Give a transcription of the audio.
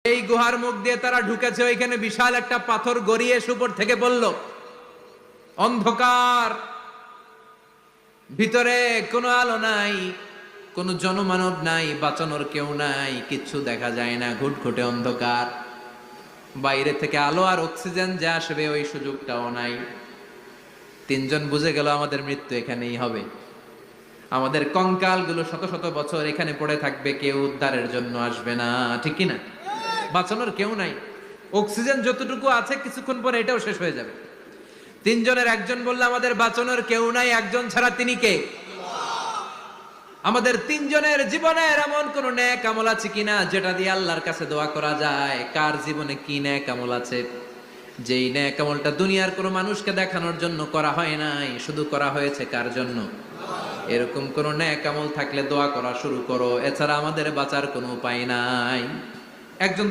এই গুহার মুখ দিয়ে তারা ঢুকেছে, ওইখানে বিশাল একটা পাথর গড়িয়ে উপর থেকে বলল, অন্ধকার, ভিতরে কোনো আলো নাই, কোনো জনমানব নাই, বাঁচানোর কেউ নাই, কিচ্ছু দেখা যায় না, ঘুটঘুটে অন্ধকার, বাইরে থেকে আলো আর অক্সিজেন যে আসবে ওই সুযোগটাও নাই। তিনজন বুঝে গেল আমাদের মৃত্যু এখানেই হবে, আমাদের কঙ্কালগুলো শত শত বছর এখানে পড়ে থাকবে, কেউ উদ্ধারের জন্য আসবে না, ঠিক কি না? বাঁচানোর কেউ নাই, অক্সিজেন যতটুকু আছে কিছুক্ষণ পরে এটাও শেষ হয়ে যাবে। তিনজনের একজন বলল আমাদের বাঁচানোর কেউ নাই, একজন ছাড়া তিনি কে? আমাদের তিনজনের জীবনের এমন কোন নেক আমল আছে কিনা যেটা দিয়ে আল্লাহর কাছে দোয়া করা যায়? কার জীবনে কি নেক আমল আছে যেই নেক আমলটা দুনিয়ার কোনো মানুষকে দেখানোর জন্য করা হয় নাই, শুধু করা হয়েছে কার জন্য? এরকম কোন নেক আমল থাকলে দোয়া করা শুরু করো, এছাড়া আমাদের বাঁচার কোনো উপায় নাই। একজন